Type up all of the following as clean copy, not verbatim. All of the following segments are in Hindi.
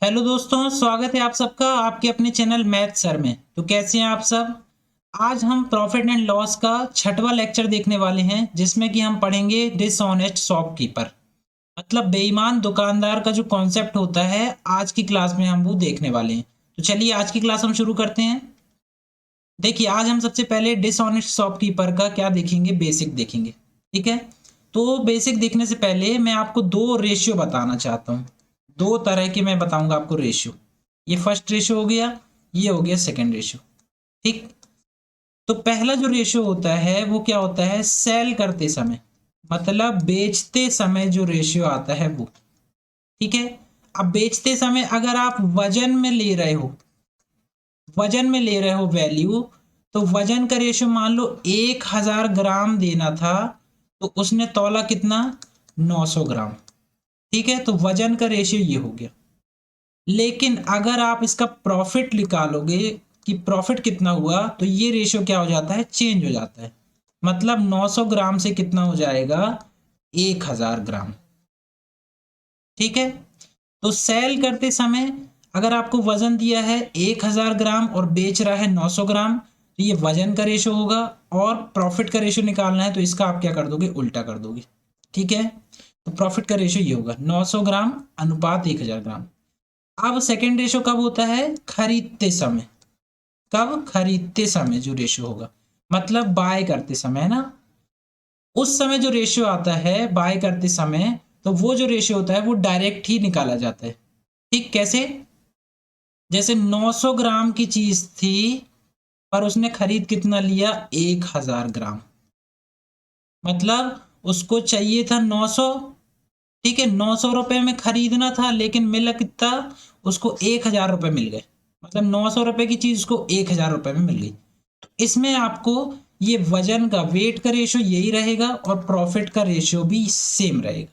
हेलो दोस्तों, स्वागत है आप सबका आपके अपने चैनल मैथ सर में। तो कैसे हैं आप सब। आज हम प्रॉफिट एंड लॉस का छठवां लेक्चर देखने वाले हैं, जिसमें कि हम पढ़ेंगे डिसऑनेस्ट शॉपकीपर, मतलब बेईमान दुकानदार का जो कॉन्सेप्ट होता है। आज की क्लास में हम वो देखने वाले हैं। तो चलिए आज की क्लास हम शुरू करते हैं। देखिए, आज हम सबसे पहले डिसऑनेस्ट शॉपकीपर का क्या देखेंगे, बेसिक देखेंगे। ठीक है। तो बेसिक देखने से पहले मैं आपको दो रेशियो बताना चाहता हूँ। दो तरह के मैं बताऊंगा आपको रेशियो। ये फर्स्ट रेशियो हो गया, ये हो गया सेकंड रेशियो। ठीक। तो पहला जो रेशियो होता है वो क्या होता है, सेल करते समय, मतलब बेचते समय जो रेशियो आता है वो। ठीक है। अब बेचते समय अगर आप वजन में ले रहे हो, वैल्यू, तो वजन का रेशियो मान लो 1000 ग्राम देना था, तो उसने तौला कितना, 900 ग्राम। ठीक है। तो वजन का रेशियो ये हो गया। लेकिन अगर आप इसका प्रॉफिट निकालोगे कि प्रॉफिट कितना हुआ, तो ये रेशियो क्या हो जाता है, चेंज हो जाता है। मतलब 900 ग्राम से कितना हो जाएगा, 1000 ग्राम। ठीक है। तो सेल करते समय अगर आपको वजन दिया है 1000 ग्राम और बेच रहा है 900 ग्राम, तो ये वजन का रेशो होगा। और प्रॉफिट का रेशो निकालना है तो इसका आप क्या कर दोगे, उल्टा कर दोगे। ठीक है। तो प्रॉफिट का रेशो ये होगा 900 ग्राम अनुपात 1000 ग्राम। अब सेकेंड रेशो कब होता है, खरीदते समय। कब, खरीदते समय जो रेशो होगा, मतलब बाय करते समय, है ना। उस समय जो रेशियो आता है बाय करते समय, तो वो जो रेशियो होता है वो डायरेक्ट ही निकाला जाता है। ठीक। कैसे, जैसे 900 ग्राम की चीज थी पर उसने खरीद कितना लिया, 1000 ग्राम। मतलब उसको चाहिए था 900। ठीक है, 900 रुपए में खरीदना था, लेकिन मिला कितना, उसको 1000 रुपए मिल गए। मतलब 900 रुपए की चीज उसको 1000 रुपए में मिल गई। तो इसमें आपको ये वजन का, वेट का रेशियो यही रहेगा और प्रॉफिट का रेशियो भी सेम रहेगा।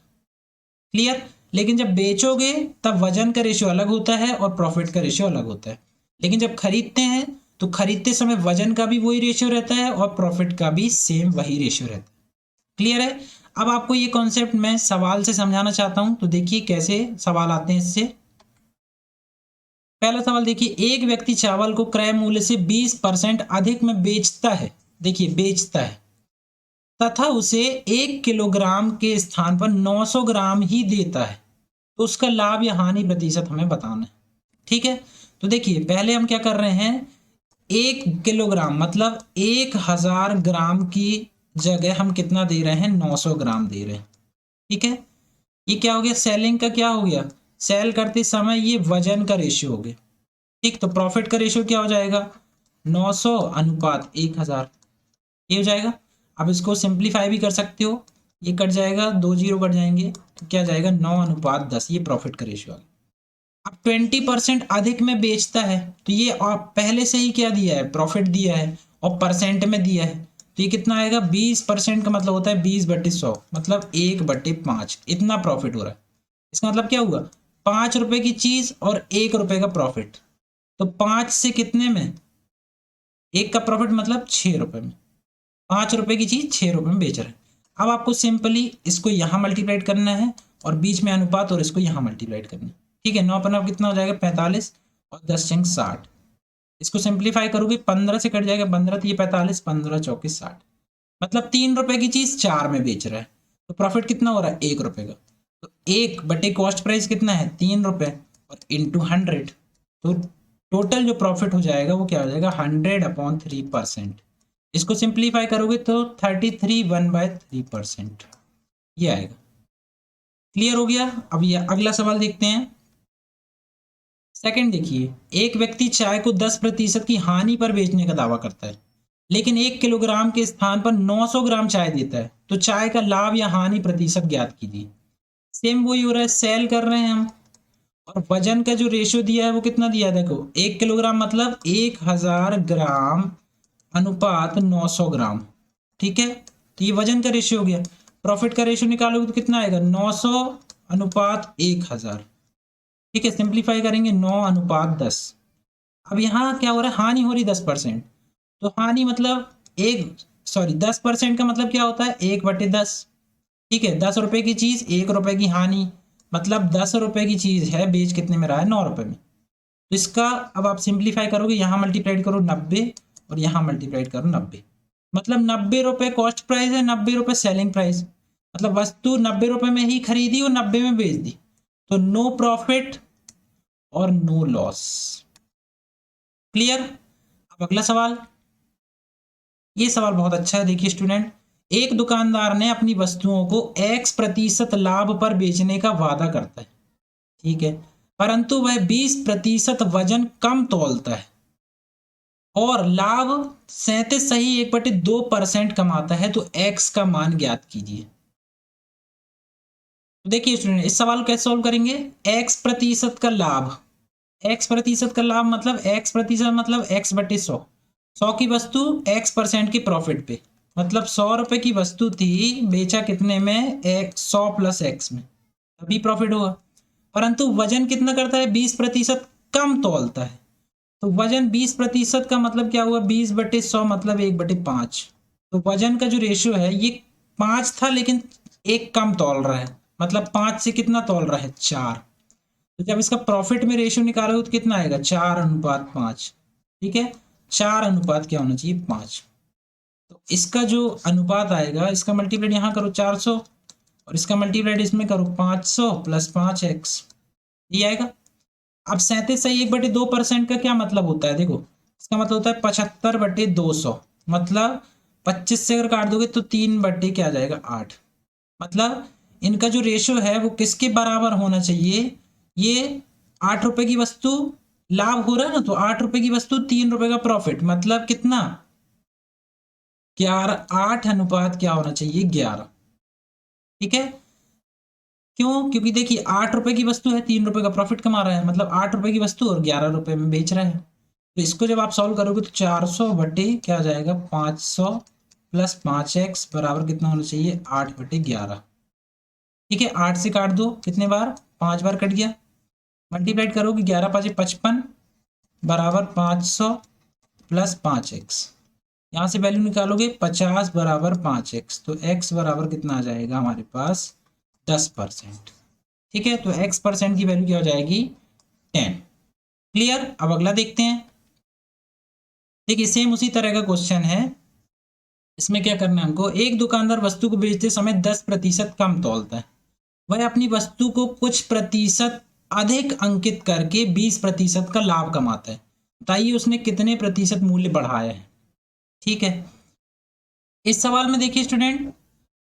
क्लियर। लेकिन जब बेचोगे तब वजन का रेशियो अलग होता है और प्रॉफिट का रेशियो अलग होता है। लेकिन जब खरीदते हैं तो खरीदते समय वजन का भी वही रेशियो रहता है और प्रॉफिट का भी सेम वही रेशियो रहता है। क्लियर है। अब आपको ये कॉन्सेप्ट मैं सवाल से समझाना चाहता हूं, तो देखिए कैसे सवाल आते हैं इससे। पहला सवाल देखिए, एक व्यक्ति चावल को क्रय मूल्य से 20% अधिक में बेचता है। देखिए बेचता है, तथा उसे 1 किलोग्राम के स्थान पर 900 ग्राम ही देता है, तो उसका लाभ या हानि प्रतिशत हमें बताना है। ठीक है। तो देखिए पहले हम क्या कर रहे हैं, 1 किलोग्राम मतलब 1000 ग्राम की जगह हम कितना दे रहे हैं, 900 ग्राम दे रहे हैं। ठीक है। ये क्या हो गया, सेलिंग का क्या हो गया, सेल करते समय ये वजन का रेशियो हो गया। ठीक। तो प्रॉफिट का रेशियो क्या हो जाएगा, 900 अनुपात 1000, ये हो जाएगा। अब इसको सिंप्लीफाई भी कर सकते हो, ये कट जाएगा, दो जीरो कट जाएंगे, तो क्या जाएगा, 9 अनुपात 10, ये प्रॉफिट का रेशियो आ गया। अब 20% अधिक में बेचता है, तो ये आप पहले से ही क्या दिया है, प्रॉफिट दिया है और परसेंट में दिया है। तो ये कितना आएगा, 20% का मतलब होता है 20/100, मतलब 1/5, इतना प्रॉफिट हो रहा है। इसका मतलब क्या हुआ, 5 रुपए की चीज और 1 रुपए का प्रॉफिट। तो 5 से कितने में, एक का प्रॉफिट मतलब 6 रुपए में। 5 रुपए की चीज 6 रुपए में बेच रहे हैं। अब आपको सिंपली इसको यहाँ मल्टीप्लाइड करना है और बीच में अनुपात और इसको यहाँ मल्टीप्लाइड करना है। ठीक है। 9 कितना हो जाएगा, 45 और 10 × 60। इसको सिंप्लीफाई करोगे, 15 से कट जाएगा 15, तो ये 45, 15 × 4 = 60। मतलब 3 रुपए की चीज 4 में बेच रहा है, तो प्रॉफिट कितना हो रहा है, 1 रुपए का। तो 1/, कॉस्ट प्राइस कितना है, 3 रुपए, और इंटू 100। तो टोटल जो प्रॉफिट हो जाएगा वो क्या हो जाएगा, 100/3%। इसको सिंप्लीफाई करोगे तो 33 1/3% ये आएगा। क्लियर हो गया। अब ये अगला सवाल देखते हैं। सेकंड देखिए, एक व्यक्ति चाय को 10% की हानि पर बेचने का दावा करता है, लेकिन 1 किलोग्राम के स्थान पर 900 ग्राम चाय देता है, तो चाय का लाभ या हानि प्रतिशत ज्ञात कीजिए। सेम वही हो रहा है, सेल कर रहे हैं हम, और वजन का जो रेशियो दिया है वो कितना दिया है, देखो 1 किलोग्राम मतलब 1000 ग्राम अनुपात 900 ग्राम। ठीक है। तो ये वजन का रेशियो हो गया। प्रॉफिट का रेशियो निकालोगे तो कितना आएगा, 900 अनुपात 1000। ठीक है। सिंप्लीफाई करेंगे, 9/10। अब यहाँ क्या हो रहा है, हानि हो रही 10%। तो हानि मतलब एक, सॉरी 10% का मतलब क्या होता है, 1/10। ठीक है। 10 रुपए की चीज 1 रुपए की हानि, मतलब 10 रुपए की चीज है, बेच कितने में रहा है, 9 रुपए में। तो इसका अब आप सिंप्लीफाई करोगे, यहाँ मल्टीप्लाइड करो 90 और यहाँ मल्टीप्लाइड करो 90, मतलब 90 रुपए कॉस्ट प्राइस है, 90 रुपए सेलिंग प्राइस, मतलब वस्तु 90 रुपए में ही खरीदी और 90 में बेच दी, तो नो प्रॉफिट और नो लॉस। क्लियर। अब अगला सवाल, ये सवाल बहुत अच्छा है, देखिए स्टूडेंट, एक दुकानदार ने अपनी वस्तुओं को X% लाभ पर बेचने का वादा करता है, ठीक है, परंतु वह 20% वजन कम तौलता है और लाभ 37.1/2% कमाता है, तो X का मान ज्ञात कीजिए। तो देखिए स्टूडेंट, इस सवाल को कैसे सॉल्व करेंगे, X% का लाभ, X% का लाभ मतलब X% मतलब X/100, 100 की वस्तु X% की प्रॉफिट पे, मतलब 100 रुपए की वस्तु थी, बेचा कितने में, 100 + X में, तभी प्रॉफिट होगा। परंतु वजन कितना करता है, 20% कम तौलता है, तो वजन 20% का मतलब क्या हुआ, 20/100 मतलब 1/5। तो वजन का जो रेशियो है ये 5 था, लेकिन एक कम तौल रहा है, मतलब 5 से कितना तौल रहा है, 4। तो जब इसका प्रॉफिट में रेशियो निकालोगे तो कितना आएगा, 4:5। ठीक है, 4 अनुपात क्या होना चाहिए, 5। तो इसका जो अनुपात आएगा, इसका मल्टीप्लाइड यहाँ करो 400 और इसका मल्टीप्लाइड इसमें करो 500 + 5x, ये आएगा। अब 37.1/2% का क्या मतलब होता है, देखो इसका मतलब होता है 75/200, मतलब 25 से अगर काट दोगे तो 3 क्या जाएगा, 8। मतलब इनका जो रेशियो है वो किसके बराबर होना चाहिए, ये 8 रुपए की वस्तु लाभ हो रहा है ना, तो 8 रुपए की वस्तु 3 रुपए का प्रॉफिट, मतलब कितना, 11, 8 अनुपात क्या होना चाहिए, 11। ठीक है, क्यों, क्योंकि देखिए 8 रुपए की वस्तु है, 3 रुपए का प्रॉफिट कमा रहा है, मतलब 8 रुपए की वस्तु और 11 रुपए में बेच रहा है। तो इसको जब आप सॉल्व करोगे तो 400 बटे क्या जाएगा, 500 + 5x बराबर कितना होना चाहिए, 8/11। ठीक है, 8 से काट दो, कितने बार, 5 बार कट गया, मल्टीप्लाइड करोगे 11 × 5 = 55 बराबर 500 + 5x, यहाँ से वैल्यू निकालोगे 50 बराबर 5x, तो x बराबर कितना आ जाएगा हमारे पास, 10%। ठीक है, तो x% की वैल्यू क्या हो जाएगी, 10। क्लियर। अब अगला देखते हैं, देखिए सेम उसी तरह का क्वेश्चन है, इसमें क्या करना है हमको, एक दुकानदार वस्तु को बेचते समय 10% कम तौलता है, वह अपनी वस्तु को कुछ प्रतिशत अधिक अंकित करके 20% का लाभ कमाता है, बताइए उसने कितने प्रतिशत मूल्य बढ़ाया है। ठीक है, इस सवाल में देखिए स्टूडेंट,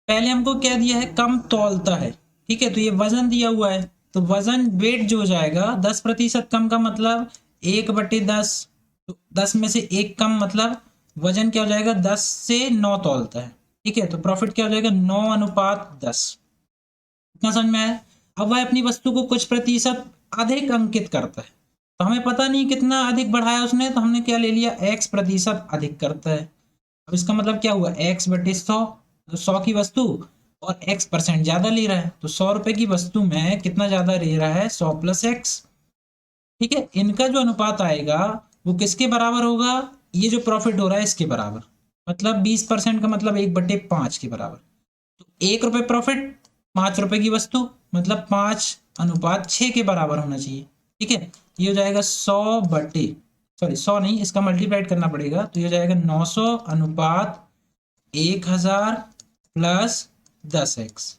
पहले हमको क्या दिया है, कम तौलता है, ठीक है, तो ये वजन दिया हुआ है, तो वजन वेट जो हो जाएगा 10% कम का मतलब 1/10, तो 10 में से 1 कम, मतलब वजन क्या हो जाएगा, 10 से 9 तौलता है। ठीक है, तो प्रॉफिट क्या हो जाएगा, 9:10। इतना समझ में आया। अब वह अपनी वस्तु को कुछ प्रतिशत अधिक अंकित करता है, तो हमें पता नहीं कितना अधिक बढ़ाया उसने, तो हमने क्या ले लिया, X% अधिक करता है। अब इसका मतलब क्या हुआ, X/100, तो 100 की वस्तु और X% ज्यादा ले रहा है, तो 100 रुपए की वस्तु में कितना ज्यादा ले रहा है, 100 + X। ठीक है, इनका जो अनुपात आएगा वो किसके बराबर होगा, ये जो प्रॉफिट हो रहा है इसके बराबर, मतलब 20% का मतलब 1/5 के बराबर। तो 1 रुपए प्रॉफिट, 5 रुपए की वस्तु, मतलब 5:6 के बराबर होना चाहिए। ठीक है, ये हो जाएगा 100 बटे, सॉरी 100 नहीं, इसका मल्टीप्लाइड करना पड़ेगा, तो ये हो जाएगा 900 अनुपात 1000 + 10x।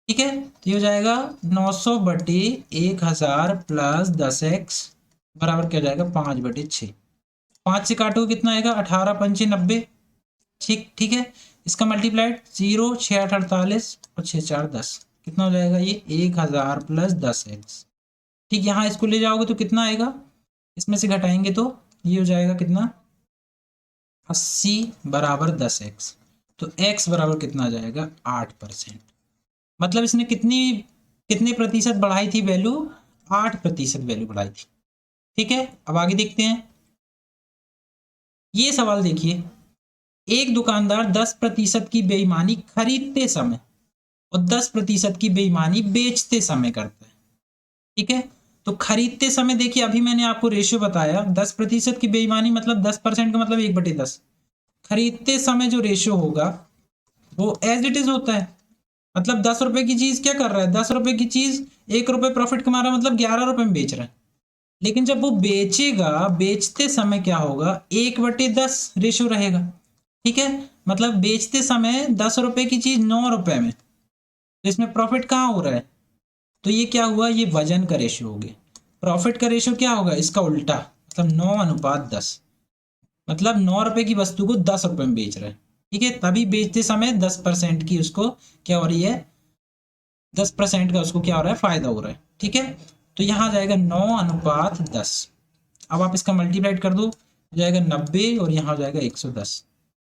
ठीक है, तो ये हो जाएगा 900 बटे 1000 + 10x बराबर क्या हो जाएगा, 5/6। 5 से काटो कितना आएगा, 18 × 5 = 90। ठीक, ठीक है, इसका मल्टीप्लाइड 0, 6 8 48 और 6 4 10, कितना हो जाएगा, ये 1000 + 10x। ठीक, यहाँ इसको ले जाओगे तो कितना आएगा, इसमें से घटाएंगे तो ये हो जाएगा कितना, 80 बराबर 10x, तो x बराबर कितना आ जाएगा, 8%। मतलब इसने कितनी, कितने प्रतिशत बढ़ाई थी वैल्यू, 8% वैल्यू बढ़ाई थी। ठीक है, अब आगे देखते हैं, ये सवाल देखिए, एक दुकानदार 10% की बेईमानी खरीदते समय और 10% की बेईमानी बेचते समय करता है। ठीक है, तो खरीदते समय देखिए, अभी मैंने आपको रेशियो बताया, 10% की बेईमानी मतलब 10% का मतलब 1/10। खरीदते समय जो रेशियो होगा वो एज इट इज होता है, मतलब 10 रुपए की चीज क्या कर रहा है, 10 रुपए की चीज 1 रुपए प्रॉफिट कमा रहा है, मतलब 11 रुपए में बेच रहा है। लेकिन जब वो बेचेगा, बेचते समय क्या होगा, 1/10 रेशो रहेगा। ठीक है, मतलब बेचते समय 10 रुपए की चीज 9 रुपए में, तो इसमें प्रॉफिट कहाँ हो रहा है, तो ये क्या हुआ, ये वजन का रेशियो हो गया। प्रॉफिट का रेशियो क्या होगा, इसका उल्टा, मतलब 9:10। मतलब 9 रुपए की वस्तु को 10 रुपए में बेच रहा है। ठीक है, तभी बेचते समय 10% की उसको क्या हो रही है, 10% का उसको क्या हो रहा है, फायदा हो रहा है। ठीक है, तो यहाँ जाएगा 9:10। अब आप इसका मल्टीप्लाइड कर दो, हो जाएगा 90 और यहाँ हो जाएगा 110।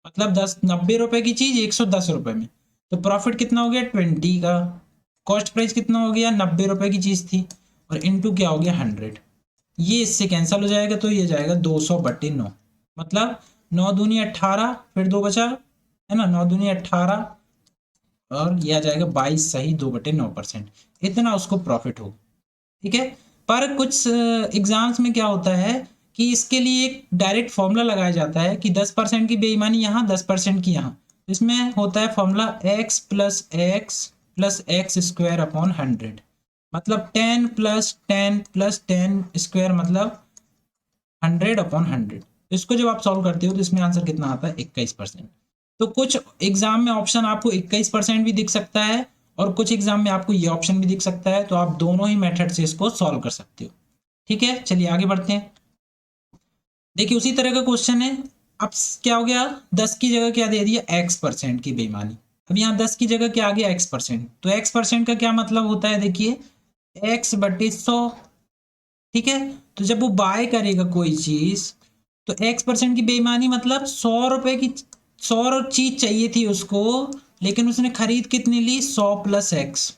मतलब 90 रुपए की चीज 110 रुपए में, तो प्रॉफिट कितना हो गया, 20 का। कॉस्ट प्राइस कितना हो गया, 90 रुपए की चीज थी, और इंटू क्या हो गया, 100। ये इससे कैंसिल हो जाएगा, तो ये जाएगा 200/9। मतलब 9 दूनी 18, फिर 2 बचा, है ना, 9 दूनी 18, और यह आ जाएगा 22, सही 2/9%। इतना उसको प्रॉफिट हो। ठीक है, पर कुछ एग्जाम्स में क्या होता है कि इसके लिए एक डायरेक्ट फॉर्मूला लगाया जाता है कि 10% की बेईमानी यहाँ, 10% की यहाँ। इसमें होता है फॉर्मूला x+x+x² अपॉन 100। मतलब 10+10+10² मतलब 100/100। इसको जब आप सॉल्व करते हो तो इसमें आंसर कितना आता है, 21%। तो कुछ एग्जाम में ऑप्शन आपको 21% भी दिख सकता है, और कुछ एग्जाम में आपको ये ऑप्शन भी दिख सकता है, तो आप दोनों ही मेथड से इसको सॉल्व कर सकते हो। ठीक है, चलिए आगे बढ़ते हैं। देखिए उसी तरह का क्वेश्चन है। अब क्या हो गया, 10 की जगह क्या दे दिया, x% की बेईमानी। अब यहाँ 10 की जगह क्या आ गया, x%। तो x% का क्या मतलब होता है, देखिए x/100। ठीक है, तो जब वो बाय करेगा कोई चीज, तो x% की बेईमानी मतलब 100 रुपए की 100 चीज चाहिए थी उसको, लेकिन उसने खरीद कितनी ली, 100+x।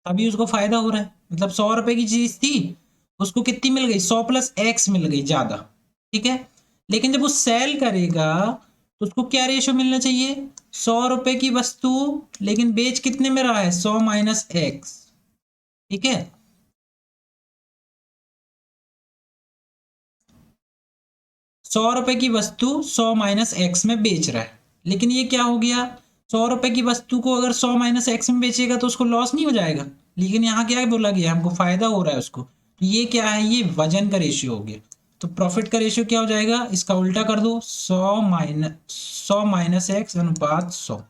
तभी उसको फायदा हो रहा है। मतलब 100 रुपए की चीज थी, उसको कितनी मिल गई, 100+x मिल गई ज्यादा। ठीक है, लेकिन जब वो सेल करेगा तो उसको क्या रेशो मिलना चाहिए, 100 रुपए की वस्तु, लेकिन बेच कितने में रहा है, 100 - x। ठीक है, 100 रुपए की वस्तु 100 - x में बेच रहा है, लेकिन ये क्या हो गया, 100 रुपए की वस्तु को अगर 100 - x में बेचेगा तो उसको लॉस नहीं हो जाएगा। लेकिन यहाँ क्या बोला गया, हमको फायदा हो रहा है उसको, तो ये क्या है, ये वजन का रेशियो हो गया। तो प्रॉफिट का रेशियो क्या हो जाएगा, इसका उल्टा कर दो, 100 - 100 - x/100।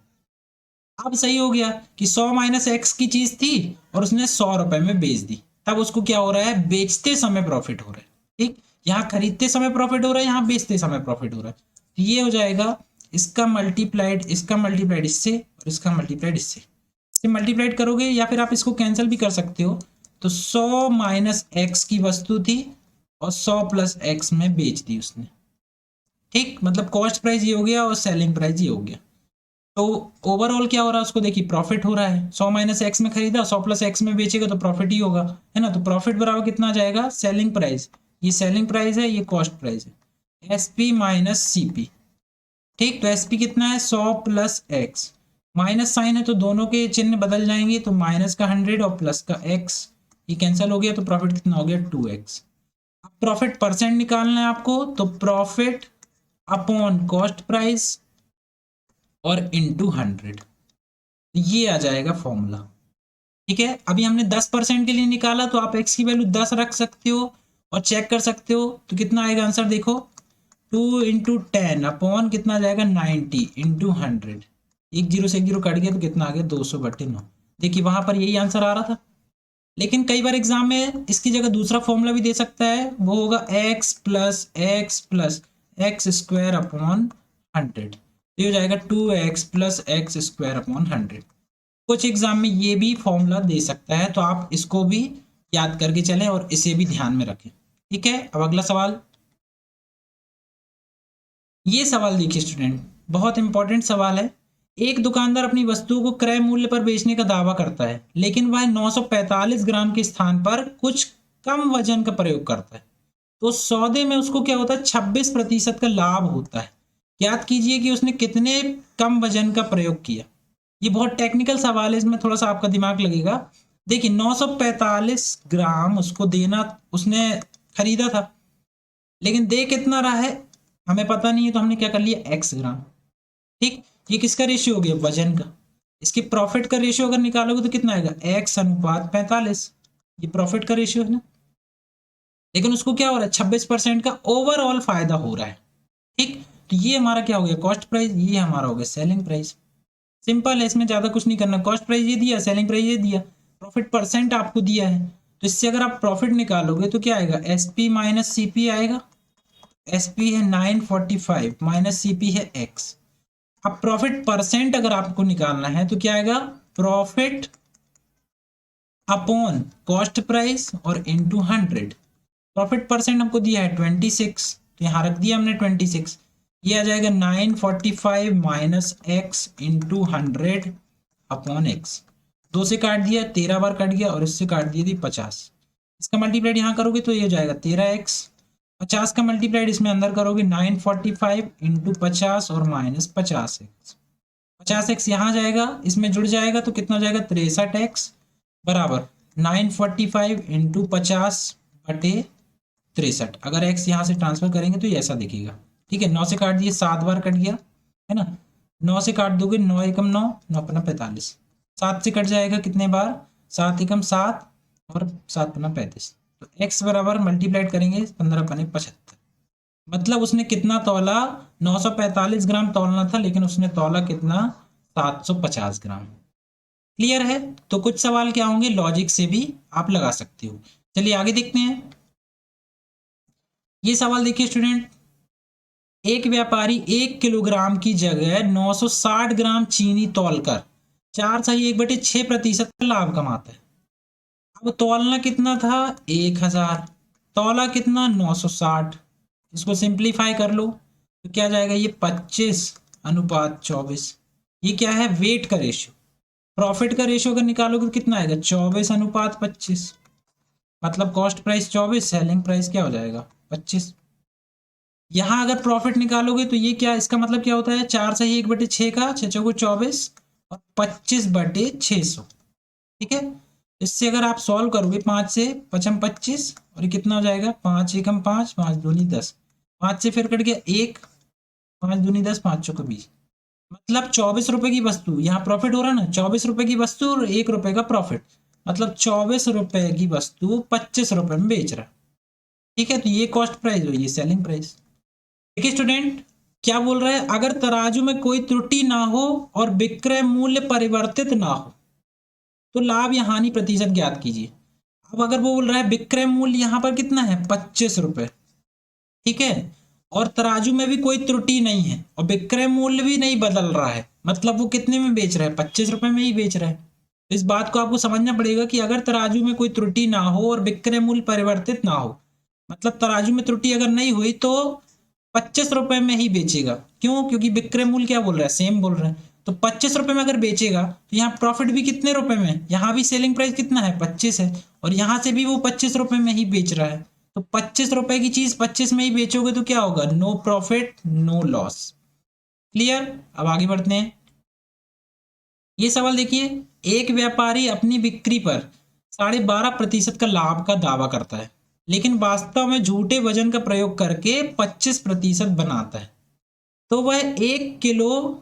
अब सही हो गया कि 100 - x की चीज थी और उसने 100 रुपए में बेच दी, तब उसको क्या हो रहा है, बेचते समय प्रॉफिट हो रहा है। ठीक, यहाँ खरीदते समय प्रॉफिट हो रहा है, यहाँ बेचते समय प्रॉफिट हो रहा है। तो ये हो जाएगा इसका मल्टीप्लाइड इससे, और इसका मल्टीप्लाइड इससे मल्टीप्लाइड करोगे, या फिर आप इसको कैंसिल भी कर सकते हो। तो 100 - x की वस्तु थी और 100+x में बेच दी उसने। ठीक, मतलब कॉस्ट प्राइस ये हो गया और सेलिंग प्राइस ये हो गया। तो ओवरऑल क्या हो रहा है, उसको देखिए प्रॉफिट हो रहा है। 100 - x में खरीदा, 100+x में बेचेगा तो प्रॉफिट ही होगा, है ना। तो प्रॉफिट बराबर कितना आ जाएगा, सेलिंग प्राइस, ये सेलिंग प्राइस है, ये कॉस्ट प्राइस है, SP - CP। ठीक, तो SP कितना है, 100+x। माइनस साइन है तो दोनों के चिन्ह बदल जाएंगे, तो माइनस का 100 और प्लस का x, ये कैंसिल हो गया, तो प्रॉफिट कितना हो गया, 2x। अब प्रॉफिट परसेंट निकालना है आपको, तो प्रॉफिट अपॉन कॉस्ट प्राइस और इंटू 100, ये आ जाएगा फॉर्मूला। ठीक है, अभी हमने 10% के लिए निकाला, तो आप x की वैल्यू 10 रख सकते हो और चेक कर सकते हो, तो कितना आएगा आंसर देखो, 2 × 10 अपॉन कितना आ जाएगा, 90 × 100। एक जीरो से एक जीरो कट गया तो कितना आ गया, 200/9। देखिए वहां पर यही आंसर आ रहा था। लेकिन कई बार एग्जाम में इसकी जगह दूसरा फॉर्मूला भी दे सकता है, वो होगा x+x+x² अपॉन 100। ये हो जाएगा 2x+x² अपॉन 100। कुछ एग्जाम में ये भी फॉर्मूला दे सकता है, तो आप इसको भी याद करके चलें और इसे भी ध्यान में रखें। ठीक है, अब अगला सवाल। ये सवाल देखिए स्टूडेंट, बहुत इंपॉर्टेंट सवाल है। एक दुकानदार अपनी वस्तुओं को क्रय मूल्य पर बेचने का दावा करता है, लेकिन वह 945 ग्राम के स्थान पर कुछ कम वजन का प्रयोग करता है। तो सौदे में उसको क्या होता है, 26% का लाभ होता है। याद कीजिए कि उसने कितने कम वजन का प्रयोग किया। ये बहुत टेक्निकल सवाल है, इसमें थोड़ा सा आपका दिमाग लगेगा। देखिए 945 ग्राम उसको देना, उसने खरीदा था, लेकिन दे कितना रहा है हमें पता नहीं है, तो हमने क्या कर लिया, x ग्राम। ठीक, ये किसका रेशियो हो गया, वजन का। इसके प्रॉफिट का रेशियो अगर निकालोगे तो कितना आएगा, x अनुपात 45। ये प्रॉफिट का रेशियो है ना, लेकिन उसको क्या हो रहा है, 26% का ओवरऑल फायदा हो रहा है। ठीक, तो ये हमारा क्या हो गया, कॉस्ट प्राइस, ये हमारा हो गया सेलिंग प्राइस। सिंपल है, इसमें ज्यादा कुछ नहीं करना। कॉस्ट प्राइस ये दिया, सेलिंग प्राइस ये दिया, प्रॉफिट परसेंट आपको दिया है, तो इससे अगर आप प्रॉफिट निकालोगे तो क्या आएगा, एसपी माइनस सीपी आएगा। एसपी है 945 माइनस सीपी है एक्स। अब प्रॉफिट परसेंट अगर आपको निकालना है तो क्या आएगा, प्रॉफिट अपॉन कॉस्ट प्राइस और इनटू 100। प्रॉफिट परसेंट हमको दिया है 26, तो यहाँ रख दिया हमने 26। ये आ जाएगा 945 minus x into 100 upon x. 2 से काट दिया, 13 बार कट गया, और इससे काट दिया थी 50। इसका मल्टीप्लाइड यहाँ करोगे तो ये हो जाएगा 13x। 50 का मल्टीप्लाइड इसमें अंदर करोगे 945 इंटू 50 और माइनस 50x। 50x यहाँ जाएगा, इसमें जुड़ जाएगा तो कितना हो जाएगा, 63x बराबर 945 इंटू 50 बटे 63। अगर x यहाँ से ट्रांसफर करेंगे तो ये ऐसा दिखेगा। ठीक है, 9 से काट दिए, 7 बार कट गया है ना, 9 से काट दोगे, 9 एकम 9, 9 पन्ना 45। 7 से कट जाएगा कितने बार, 7 एकम 7 और 7 पन्ना 35। तो x बराबर मल्टीप्लाइड करेंगे 15 पन्ने 75। मतलब उसने कितना तौला, 945 ग्राम तौलना था, लेकिन उसने तौला कितना, 750 ग्राम। क्लियर है। तो कुछ सवाल क्या होंगे, लॉजिक से भी आप लगा सकते हो। चलिए आगे देखते हैं। ये सवाल देखिए स्टूडेंट, एक व्यापारी 1 किलोग्राम की जगह 960 ग्राम चीनी तौलकर 4.1/6% का लाभ कमाता है। अब तौलना कितना था, 1000, तौला कितना, 960। इसको सिंप्लीफाई कर लो तो क्या जाएगा, ये 25:24। ये क्या है, वेट का रेशियो। प्रॉफिट का रेशियो अगर निकालोगे तो कितना आएगा, 24:25। मतलब कॉस्ट प्राइस 24, सेलिंग प्राइस क्या हो जाएगा, 25। यहां अगर प्रॉफिट निकालोगे तो ये क्या, इसका मतलब क्या होता है, 4/1/6 का 6×4 = 24 और 25/600। ठीक है, इससे अगर आप सॉल्व करोगे, 5 से 5×5 और ये कितना हो जाएगा, 5 एकम 5, 5 दूनी 10, 5 से फिर कट गया 1, 5 दूनी 10, 5 चौको 20। मतलब 24 रुपए की वस्तु, यहाँ प्रॉफिट हो रहा है ना, 24 रुपए की वस्तु और 1 रुपए का प्रॉफिट, मतलब 24 रुपए की वस्तु 25 रुपए में बेच रहा है। ठीक है, तो ये कॉस्ट प्राइस हुई, ये सेलिंग प्राइस। देखिए स्टूडेंट, क्या बोल रहा है, अगर तराजू में कोई त्रुटि ना हो और विक्रय मूल्य परिवर्तित ना हो तो लाभ या हानि प्रतिशत ज्ञात कीजिए। अब अगर वो बोल रहा है विक्रय मूल्य यहाँ पर कितना है, 25 रुपए, ठीक है, और तराजू में भी कोई त्रुटि नहीं है और विक्रय मूल्य भी नहीं बदल रहा है, मतलब वो कितने में बेच रहा है, 25 रुपए में ही बेच रहा है। तो इस बात को आपको समझना पड़ेगा कि अगर तराजू में कोई त्रुटि ना हो और विक्रय मूल्य परिवर्तित ना हो, मतलब तराजू में त्रुटि अगर नहीं हुई तो 25 रुपए में ही बेचेगा। क्यों, क्योंकि विक्रय मूल्य क्या बोल रहा है, सेम बोल रहा है। तो 25 रुपए में अगर बेचेगा तो यहाँ प्रॉफिट भी कितने रुपए में, यहाँ भी सेलिंग प्राइस कितना है, 25 है, और यहाँ से भी वो 25 रुपए में ही बेच रहा है। तो 25 रुपए की चीज 25 में ही बेचोगे तो क्या होगा, no profit no loss. Clear. अब आगे बढ़ते हैं। ये सवाल देखिए, एक व्यापारी अपनी बिक्री पर 12.5% का लाभ का दावा करता है, लेकिन वास्तव में झूठे वजन का प्रयोग करके 25% बनाता है, तो वह 1 किलो,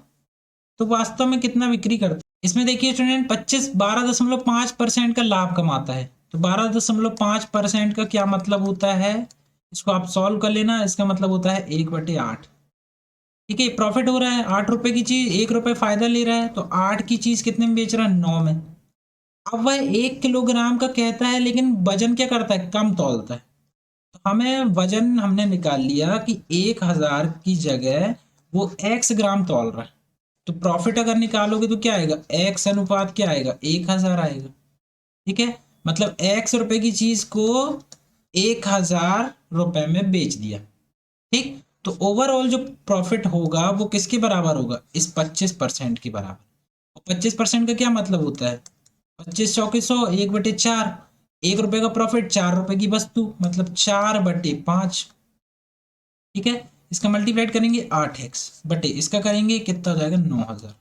तो वास्तव में कितना बिक्री करता है। इसमें देखिए स्टूडेंट, 12.5% का लाभ कमाता है, तो 12.5% का क्या मतलब होता है, इसको आप सॉल्व कर लेना। इसका मतलब होता है 1/8। ठीक है, प्रॉफिट हो रहा है 8 रुपए की चीज, 1 रुपए फायदा ले रहा है, तो 8 की चीज कितने में बेच रहा है, 9 में। अब वह 1 किलोग्राम का कहता है, लेकिन वजन क्या करता है, कम तौलता है। तो हमें वजन हमने निकाल लिया कि 1000 की जगह वो x ग्राम तौल रहा है, तो प्रॉफिट अगर निकालोगे तो क्या आएगा, x अनुपात क्या आएगा, 1000 आएगा। ठीक है, मतलब x रुपए की चीज को 1000 रुपए में बेच दिया। ठीक, तो ओवरऑल जो प्रॉफिट होगा वो किसके बराबर होगा, इस 25% के बराबर। और 25% का क्या मतलब होता है, 25 चौके 100, 1/4, 1 रुपए का प्रॉफिट, 4 रुपए की वस्तु, मतलब 4/5। ठीक है, इसका मल्टीप्लाइड करेंगे 8x बटे इसका करेंगे कितना हो जाएगा, 9000।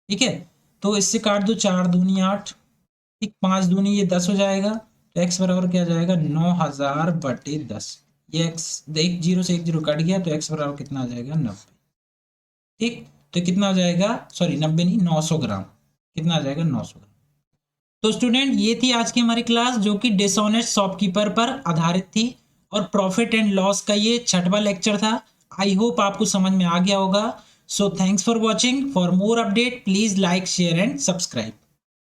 ठीक है, तो इससे काट दो, 4 दूनी 8, ठीक, 5 दूनी ये 10 हो जाएगा, तो x बराबर क्या जाएगा, 9000/10। ये x, एक जीरो से एक जीरो कट गया, तो x बराबर कितना आ जाएगा, 90। ठीक, तो कितना हो जाएगा, सॉरी 90 नहीं 900 ग्राम, कितना आ जाएगा 900 ग्राम। तो स्टूडेंट ये थी आज की हमारी क्लास जो कि डिसऑनेस्ट शॉपकीपर पर आधारित थी और प्रॉफिट एंड लॉस का ये 6वां लेक्चर था। आई होप आपको समझ में आ गया होगा। So thanks for watching. For more update please like share and subscribe.